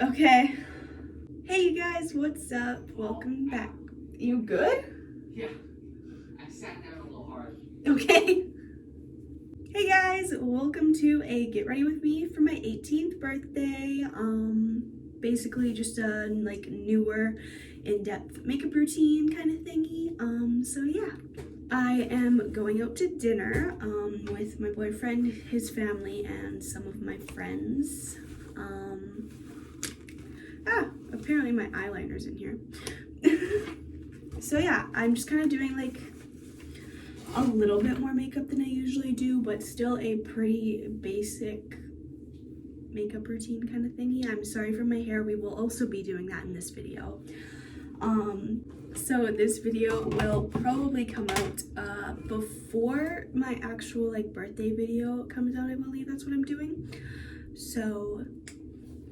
Okay. Hey you guys, what's up? Welcome back. You good? Yeah. I sat down a little hard. Okay. Hey guys, welcome to a get ready with me for my 18th birthday. Basically just a newer in-depth makeup routine kind of thingy. So yeah. I am going out to dinner with my boyfriend, his family, and some of my friends. Apparently my eyeliner's in here. So yeah, I'm just kind of doing like a little bit more makeup than I usually do, but still a pretty basic makeup routine kind of thingy. I'm sorry for my hair. We will also be doing that in this video. So this video will probably come out before my actual birthday video comes out. I believe that's what I'm doing. So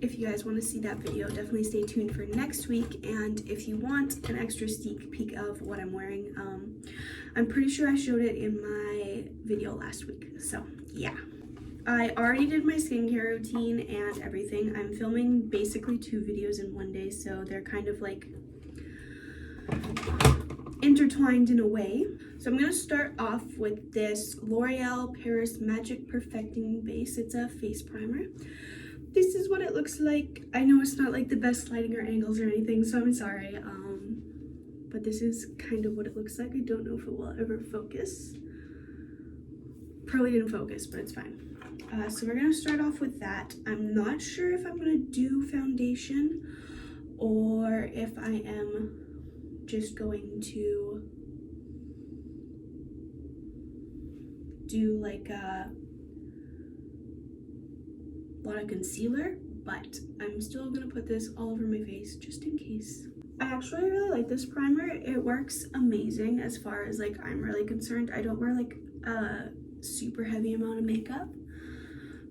if you guys want to see that video, definitely stay tuned for next week. And if you want an extra sneak peek of what I'm wearing, I'm pretty sure I showed it in my video last week. So yeah. I already did my skincare routine and everything. I'm filming basically 2 videos in one day, so they're kind of like intertwined in a way. So I'm going to start off with this L'Oreal Paris Magic Perfecting Base. It's a face primer. This is what it looks like. I know it's not like the best lighting or angles or anything, so I'm sorry. But this is kind of what it looks like. I don't know if it will ever focus. Probably didn't focus, but it's fine. So we're gonna start off with that. I'm not sure if I'm gonna do foundation or if I am just going to do like a lot of concealer, but I'm still gonna put this all over my face just in case. I actually really like this primer. It works amazing as far as I'm really concerned. I don't wear a super heavy amount of makeup,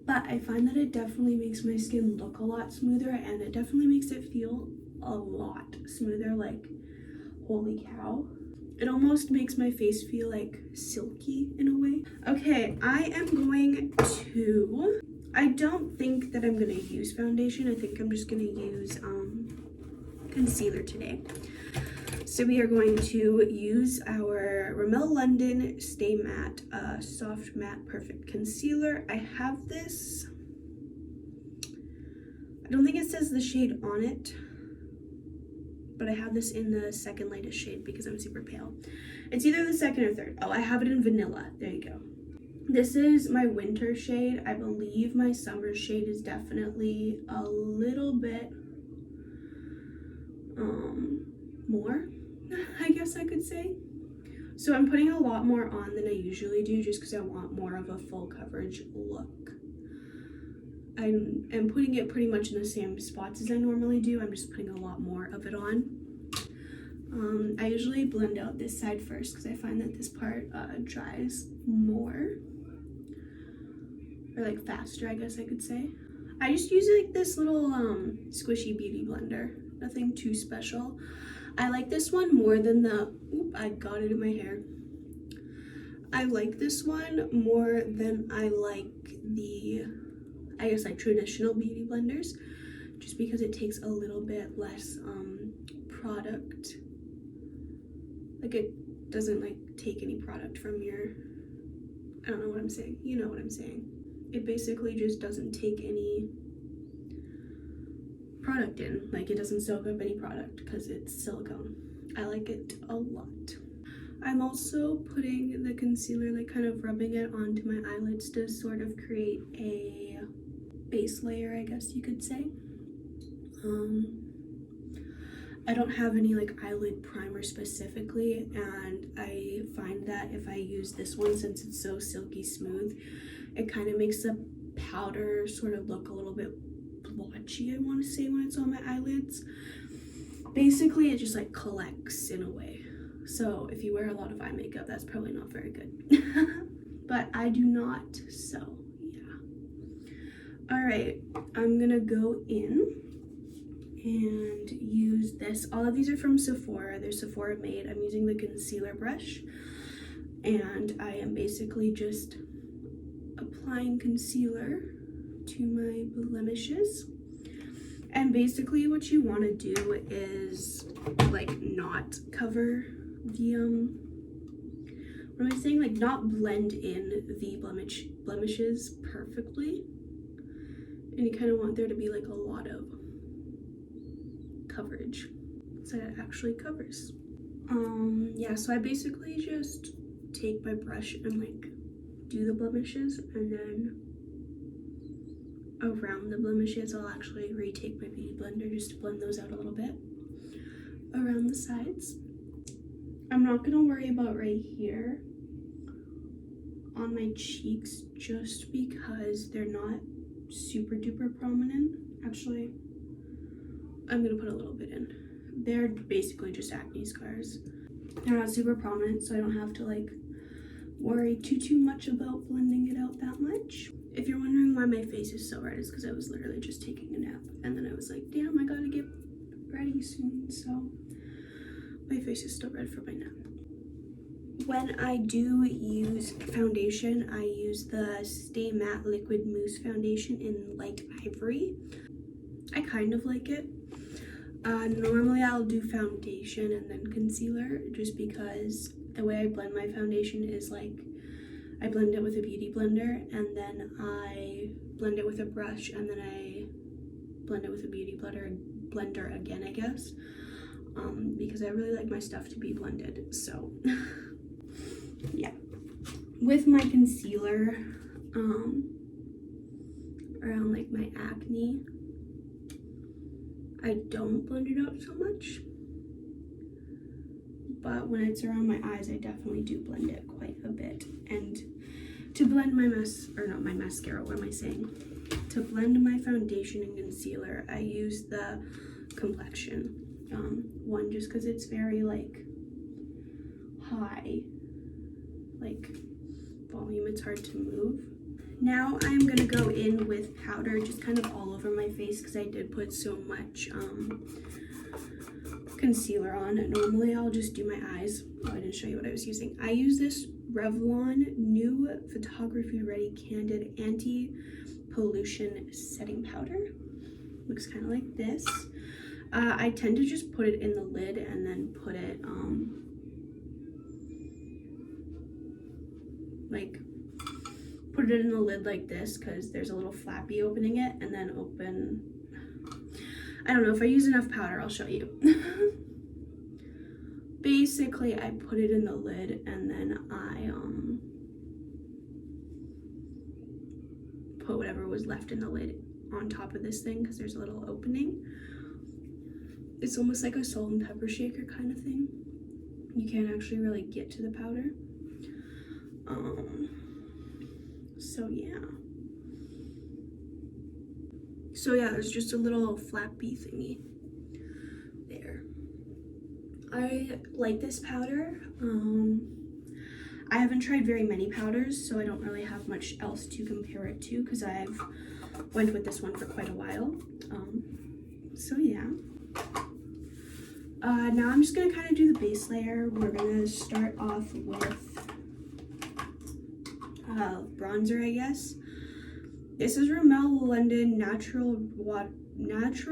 but I find that it definitely makes my skin look a lot smoother, and it definitely makes it feel a lot smoother. Holy cow. It almost makes my face feel silky in a way. Okay, I am going to, I don't think that I'm gonna use foundation. I think I'm just gonna use concealer today. So we are going to use our Rimmel London Stay Matte Soft Matte Perfect Concealer. I have this, I don't think it says the shade on it, but I have this in the second lightest shade because I'm super pale. It's either the second or third. Oh, I have it in vanilla. There you go. This is my winter shade. I believe my summer shade is definitely a little bit more, I guess I could say. So I'm putting a lot more on than I usually do just because I want more of a full coverage look. I'm putting it pretty much in the same spots as I normally do. I'm just putting a lot more of it on. I usually blend out this side first because I find that this part dries more, or faster, I guess I could say. I just use this little squishy beauty blender, nothing too special. I like this one more than the, I got it in my hair. I like this one more than I like the, I guess traditional beauty blenders, just because it takes a little bit less product. It doesn't take any product from your, I don't know what I'm saying, you know what I'm saying. It basically just doesn't take any product in, it doesn't soak up any product because it's silicone. I like it a lot. I'm also putting the concealer, kind of rubbing it onto my eyelids to sort of create a base layer, I guess you could say. I don't have any eyelid primer specifically, and I find that if I use this one, since it's so silky smooth, it kind of makes the powder sort of look a little bit blotchy, I want to say, when it's on my eyelids. Basically, it just collects in a way. So if you wear a lot of eye makeup, that's probably not very good. But I do not, so yeah. All right, I'm gonna go in and use this. All of these are from Sephora. They're Sephora made. I'm using the concealer brush, and I am basically just applying concealer to my blemishes. And basically what you want to do is like not cover the what am I saying, like not blend in the blemishes perfectly, and you kind of want there to be like a lot of coverage so that it actually covers. Yeah, so I basically just take my brush and like do the blemishes, and then around the blemishes I'll actually retake my beauty blender just to blend those out a little bit around the sides. I'm not gonna worry about right here on my cheeks just because they're not super duper prominent. Actually, I'm gonna put a little bit in. They're basically just acne scars. They're not super prominent, so I don't have to like worry too much about blending it out that much. If you're wondering why my face is so red, it's because I was literally just taking a nap, and then I was like, damn, I gotta get ready soon, so my face is still red from my nap. When I do use foundation, I use the Stay Matte Liquid Mousse Foundation in Light Ivory. I kind of like it. Normally I'll do foundation and then concealer, just because the way I blend my foundation is like I blend it with a beauty blender, and then I blend it with a brush, and then I blend it with a beauty blender again, I guess, because I really like my stuff to be blended. So yeah, with my concealer around like my acne, I don't blend it out so much, but when it's around my eyes, I definitely do blend it quite a bit. And to blend my mascara, what am I saying? To blend my foundation and concealer, I use the Complexion one, just because it's very like high, like volume, it's hard to move. Now I'm gonna go in with powder just kind of all over my face because I did put so much concealer on. Normally I'll just do my eyes. Oh, I didn't show you what I was using. I use this Revlon New Photography Ready Candid Anti-Pollution Setting Powder. Looks kind of like this. I tend to just put it in the lid and then put it put it in the lid like this, because there's a little flappy opening it, and then open. I don't know, if I use enough powder I'll show you. Basically I put it in the lid, and then I put whatever was left in the lid on top of this thing, because there's a little opening. It's almost like a salt and pepper shaker kind of thing. You can't actually really get to the powder. So yeah, there's just a little flappy thingy there. I like this powder. I haven't tried very many powders, so I don't really have much else to compare it to, because I've went with this one for quite a while. So yeah. Now I'm just gonna kind of do the base layer. We're gonna start off with bronzer, I guess. This is Rimmel London Natural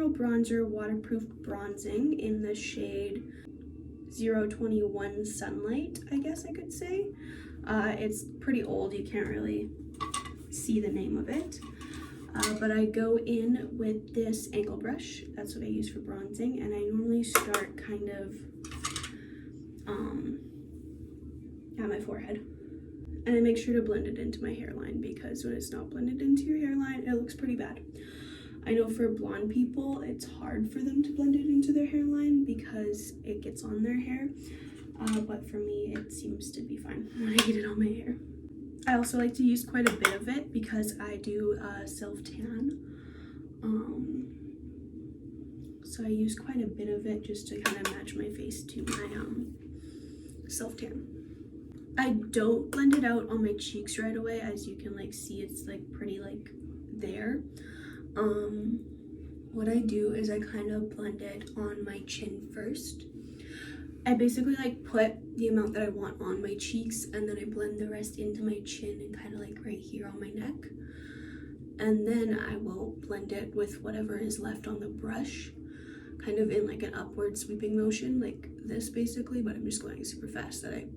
Bronzer Waterproof Bronzing in the shade 021 Sunlight, I guess I could say. It's pretty old, you can't really see the name of it. But I go in with this angle brush. That's what I use for bronzing, and I normally start kind of at my forehead. And I make sure to blend it into my hairline, because when it's not blended into your hairline, it looks pretty bad. I know for blonde people, it's hard for them to blend it into their hairline because it gets on their hair. But for me, it seems to be fine when I get it on my hair. I also like to use quite a bit of it because I do self-tan. So I use quite a bit of it just to kind of match my face to my self-tan. I don't blend it out on my cheeks right away. As you can like see, it's like pretty like there. What I do is I kind of blend it on my chin first. I basically like put the amount that I want on my cheeks, and then I blend the rest into my chin and kind of like right here on my neck. and then I will blend it with whatever is left on the brush, kind of in like an upward sweeping motion, like this basically, but I'm just going super fast that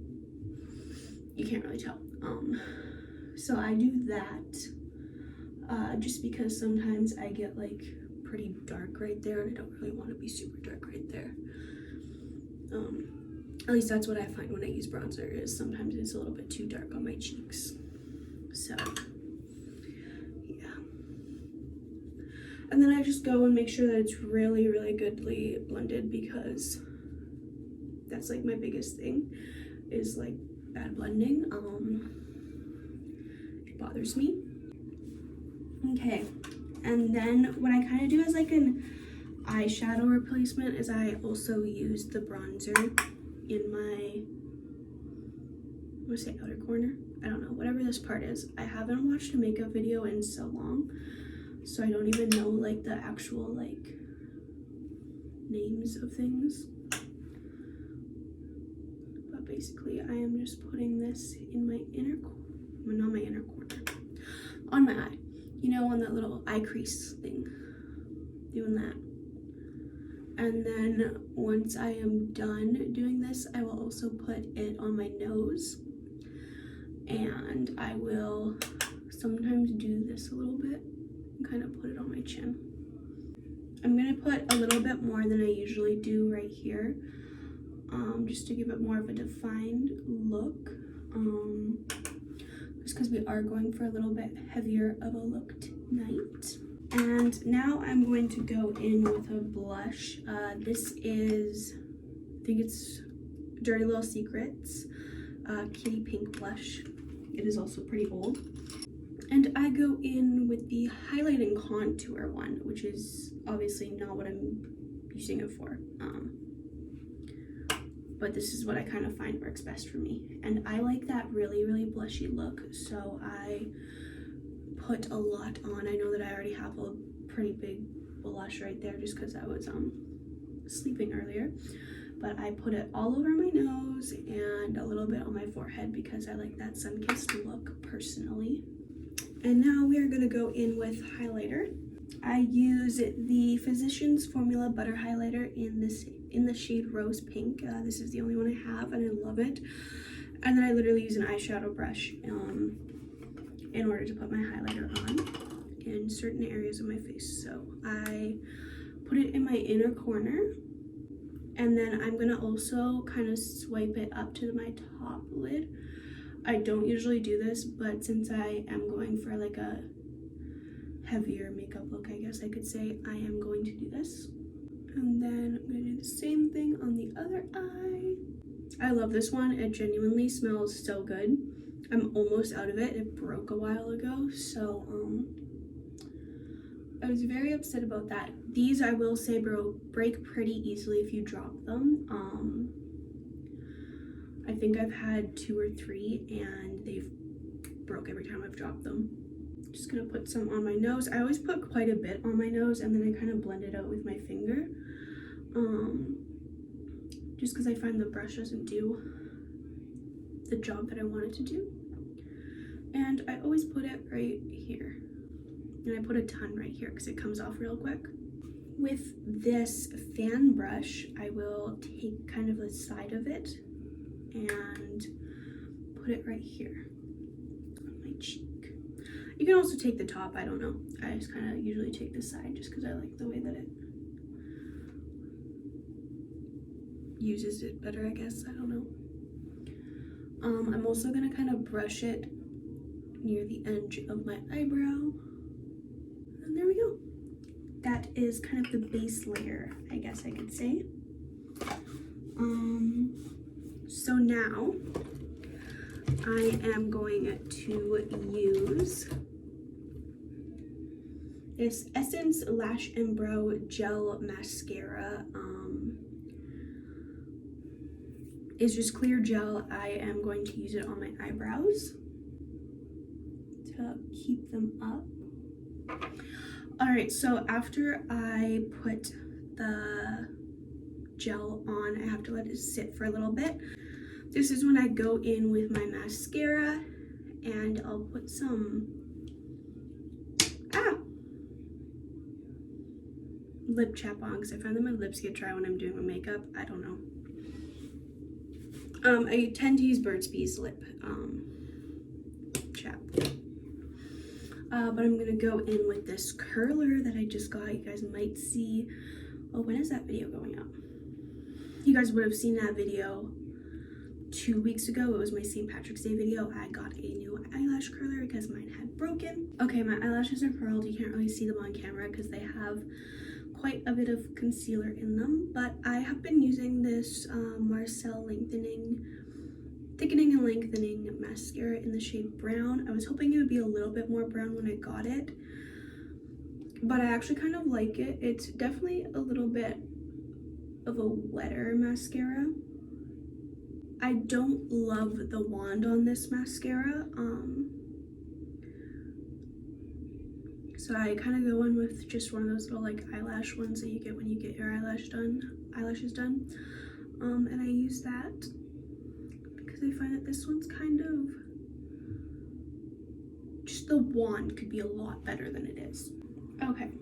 you can't really tell. So I do that just because sometimes I get like pretty dark right there, and I don't really want to be super dark right there. At least that's what I find when I use bronzer, is sometimes it's a little bit too dark on my cheeks. So yeah, and then I just go and make sure that it's really, really goodly blended, because that's like my biggest thing, is like bad blending. It bothers me. Okay, and then what I kind of do as like an eyeshadow replacement is I also use the bronzer in my, I want to say outer corner, I don't know, whatever this part is. I haven't watched a makeup video in so long, so I don't even know like the actual like names of things. But basically I am just putting this in my inner, well, not my inner corner, on my eye, you know, on that little eye crease thing, doing that. And then once I am done doing this, I will also put it on my nose, and I will sometimes do this a little bit and kind of put it on my chin. I'm gonna put a little bit more than I usually do right here, just to give it more of a defined look, just because we are going for a little bit heavier of a look tonight. And now I'm going to go in with a blush. This is, I think it's Dirty Little Secrets Kitty Pink blush. It is also pretty old. And I go in with the highlight and contour one, which is obviously not what I'm using it for. But this is what I kind of find works best for me. And I like that really, really blushy look, so I put a lot on. I know that I already have a pretty big blush right there just because I was sleeping earlier, but I put it all over my nose and a little bit on my forehead because I like that sun-kissed look personally. And now we are going to go in with highlighter. I use the Physicians Formula Butter Highlighter in the shade Rose Pink. This is the only one I have and I love it. And then I literally use an eyeshadow brush in order to put my highlighter on in certain areas of my face. So I put it in my inner corner, and then I'm gonna also kind of swipe it up to my top lid. I don't usually do this, but since I am going for like a heavier makeup look, I guess I could say, I am going to do this. And then I'm gonna do the same thing on the other eye. I love this one. It genuinely smells so good. I'm almost out of it. It broke a while ago, so I was very upset about that. These, I will say, break pretty easily if you drop them. I think I've had 2 or 3 and they've broke every time I've dropped them. Just gonna put some on my nose. I always put quite a bit on my nose and then I kind of blend it out with my finger, just because I find the brush doesn't do the job that I want it to do. And I always put it right here, and I put a ton right here because it comes off real quick. With this fan brush, I will take kind of the side of it and put it right here on my cheek. You can also take the top, I don't know. I just kind of usually take the side just because I like the way that it uses it better, I guess, I don't know. I'm also gonna kind of brush it near the edge of my eyebrow. And there we go. That is kind of the base layer, I guess I could say. So now I am going to use this Essence Lash and Brow Gel Mascara. It's just clear gel. I am going to use it on my eyebrows to keep them up. Alright, so after I put the gel on, I have to let it sit for a little bit. This is when I go in with my mascara, and I'll put some lip chap on because I find that my lips get dry when I'm doing my makeup. I don't know. I tend to use Burt's Bees lip chap. But I'm gonna go in with this curler that I just got. You guys might see. Oh, when is that video going up? You guys would have seen that video 2 weeks ago. It was my St. Patrick's Day video. I got a new eyelash curler because mine had broken. Okay, my eyelashes are curled. You can't really see them on camera because they have quite a bit of concealer in them, but I have been using this Marcel thickening and lengthening mascara in the shade brown. I was hoping it would be a little bit more brown when I got it, but I actually kind of like it. It's definitely a little bit of a wetter mascara. I don't love the wand on this mascara, so I kind of go in with just one of those little like eyelash ones that you get when you get your eyelashes done, and I use that because I find that this one's kind of, just the wand could be a lot better than it is. Okay,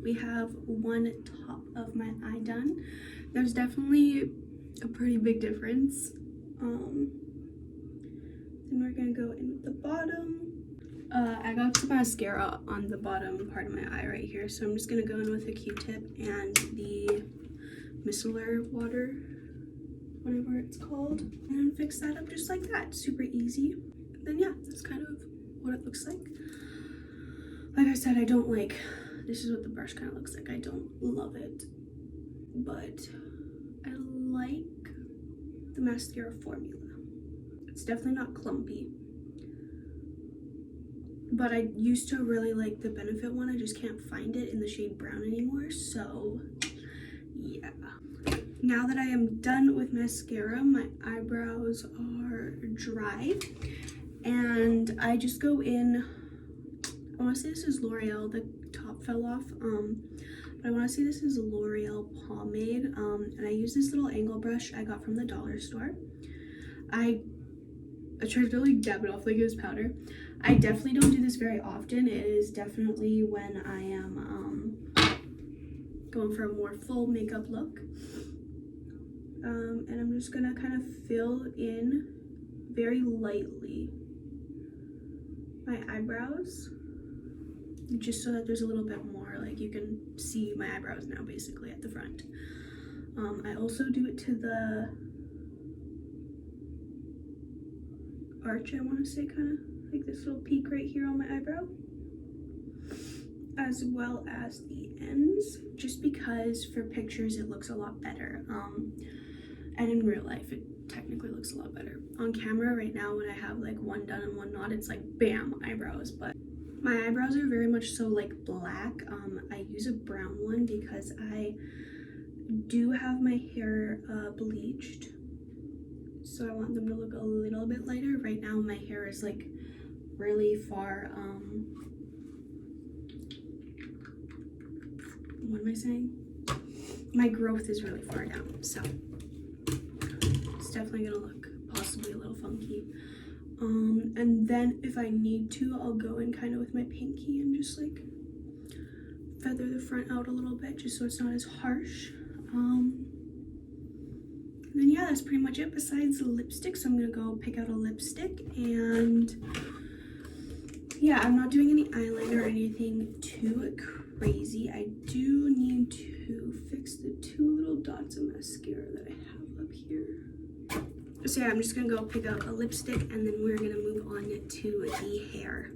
we have one top of my eye done. There's definitely a pretty big difference. Then we're gonna go in with the bottom. I got some mascara on the bottom part of my eye right here, so I'm just gonna go in with a Q-tip and the micellar water, whatever it's called, and fix that up just like that. Super easy. And then yeah, that's kind of what it looks like. Like I said, I don't like, this is what the brush kind of looks like. I don't love it, but I like the mascara formula. It's definitely not clumpy, but I used to really like the Benefit one. I just can't find it in the shade brown anymore, so yeah. Now that I am done with mascara, my eyebrows are dry, and I just go in, I want to say this is L'Oreal, the top fell off, but I want to say this is L'Oreal pomade, and I use this little angle brush I got from the dollar store. I tried to really dab it off like it was powder. I definitely don't do this very often. It is definitely when I am going for a more full makeup look. And I'm just gonna kind of fill in very lightly my eyebrows, just so that there's a little bit more, like you can see my eyebrows now basically at the front. I also do it to the arch, I want to say, kind of like this little peak right here on my eyebrow, as well as the ends, just because for pictures it looks a lot better, and in real life it technically looks a lot better. On camera right now, when I have like one done and one not, it's like bam, eyebrows, but my eyebrows are very much so like black. I use a brown one because I do have my hair bleached, so I want them to look a little bit lighter. Right now my hair is like really far, what am I saying? My growth is really far down, so it's definitely gonna look possibly a little funky. And then if I need to, I'll go in kind of with my pinky and just like feather the front out a little bit, just so it's not as harsh. And then yeah, that's pretty much it besides the lipstick. So I'm gonna go pick out a lipstick, and yeah, I'm not doing any eyeliner or anything too crazy. I do need to fix the two little dots of mascara that I have up here. So yeah, I'm just gonna go pick out a lipstick, and then we're gonna move on to the hair.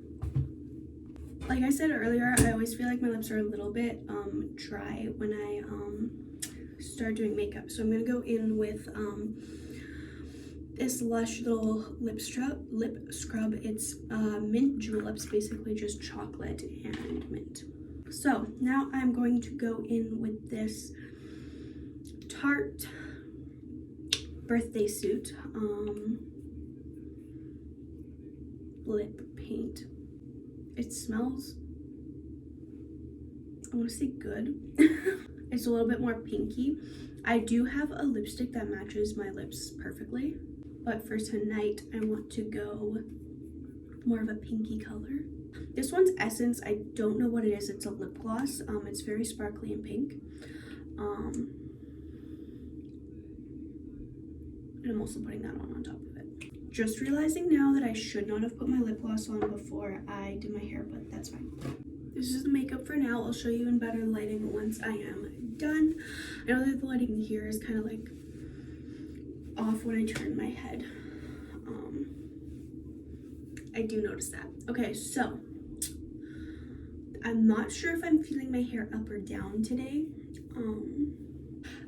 Like I said earlier, I always feel like my lips are a little bit dry when I start doing makeup. So I'm gonna go in with this Lush little lip scrub. It's mint juleps, basically just chocolate and mint. So now I'm going to go in with this Tarte birthday suit lip paint. It smells, I want to say good. It's a little bit more pinky. I do have a lipstick that matches my lips perfectly, but for tonight I want to go more of a pinky color. This one's Essence. I don't know what it is. It's a lip gloss. It's very sparkly and pink. And I'm also putting that on top of it. Just realizing now that I should not have put my lip gloss on before I did my hair, but that's fine. This is the makeup for now. I'll show you in better lighting once I am done. I know that the lighting here is kind of like off when I turn my head. I do notice that. Okay, so I'm not sure if I'm feeling my hair up or down today.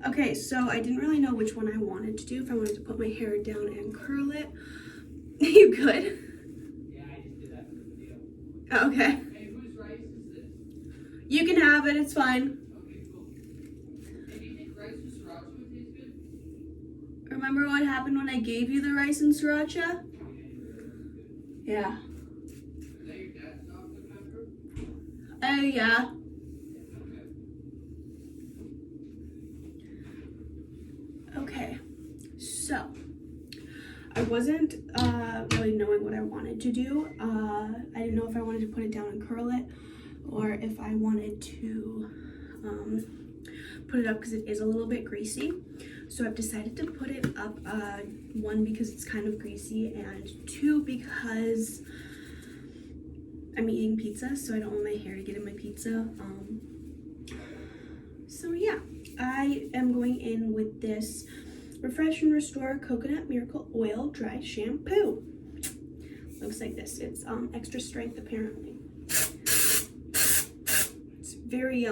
Okay, so I didn't really know which one I wanted to do, if I wanted to put my hair down and curl it. You good? Yeah, I just did that for the video. Okay. Hey, whose rice is this? You can have it, it's fine. Okay, cool. Hey, do you think rice with sriracha would taste good? Remember what happened when I gave you the rice and sriracha? Yeah. Is that your dad's Dr. Pepper? Yeah. Okay, so I wasn't really knowing what I wanted to do. I didn't know if I wanted to put it down and curl it, or if I wanted to put it up because it is a little bit greasy. So I've decided to put it up, one, because it's kind of greasy, and two, because I'm eating pizza, so I don't want my hair to get in my pizza. So yeah, I am going in with this Refresh and Restore Coconut Miracle Oil Dry Shampoo. Looks like this. It's extra strength apparently. It's very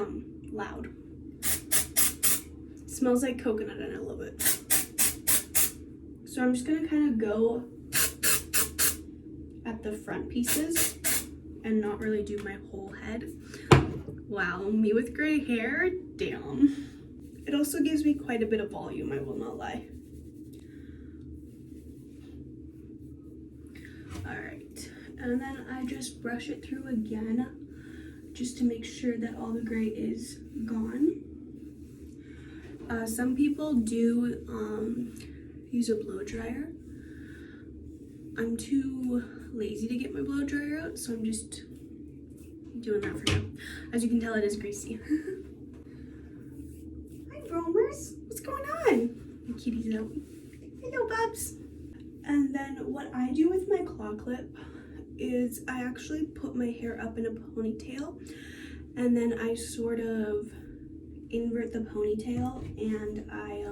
loud. It smells like coconut and I love it. So I'm just gonna kind of go at the front pieces and not really do my whole head. Wow, me with gray hair, damn. It also gives me quite a bit of volume, I will not lie. All right, and then I just brush it through again, just to make sure that all the gray is gone. Some people do use a blow dryer. I'm too lazy to get my blow dryer out, so I'm just doing that for now. As you can tell, it is greasy. Hi, Bromers. What's going on? My kitty's out. Hello, Bubs. And then what I do with my claw clip is I actually put my hair up in a ponytail, and then I sort of invert the ponytail, and I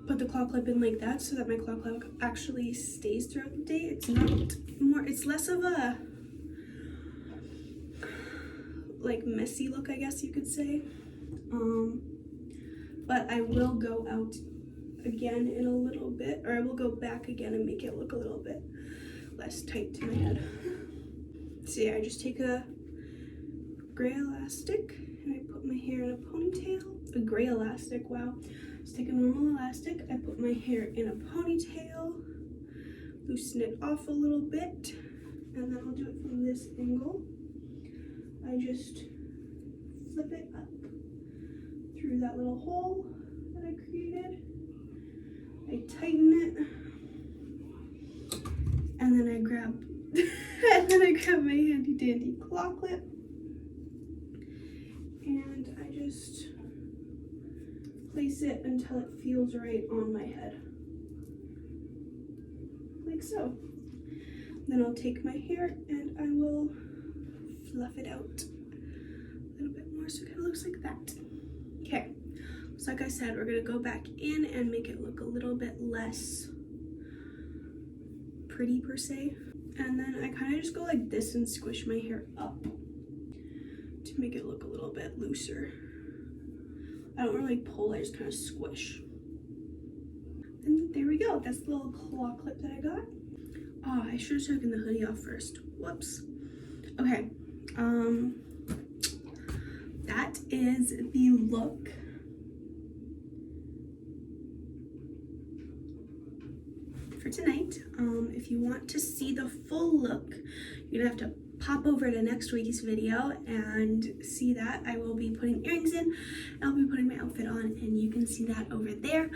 put the claw clip in like that so that my claw clip actually stays throughout the day. It's not more, it's less of a like messy look, I guess you could say. But I will go out again in a little bit, or I will go back again and make it look a little bit less tight to my head. So yeah, I just take a gray elastic and I put my hair in a ponytail. A gray elastic, wow. Just take a normal elastic, I put my hair in a ponytail, loosen it off a little bit, and then I'll do it from this angle. I just flip it up through that little hole that I created. I tighten it, and then I grab my handy dandy claw clip, and I just place it until it feels right on my head, like so. Then I'll take my hair and I will fluff it out a little bit more so it kind of looks like that. Okay, so like I said, we're gonna go back in and make it look a little bit less pretty per se. And then I kind of just go like this and squish my hair up to make it look a little bit looser. I don't really pull, I just kind of squish. And there we go, that's the little claw clip that I got. Oh, I should have taken the hoodie off first. Whoops. Okay, that is the look. For tonight. If you want to see the full look, you're gonna have to pop over to next week's video and see that. I will be putting earrings in, and I'll be putting my outfit on, and you can see that over there.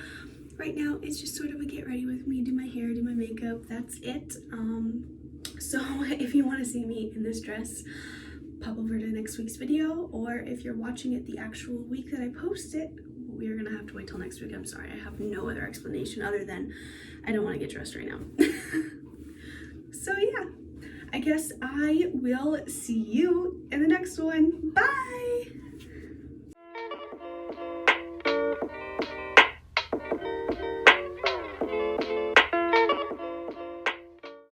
Right now, it's just sort of a get ready with me, do my hair, do my makeup, that's it. So if you want to see me in this dress, pop over to next week's video, or if you're watching it the actual week that I post it, we're gonna have to wait till next week. I'm sorry, I have no other explanation other than I don't want to get dressed right now. So yeah, I guess I will see you in the next one. Bye!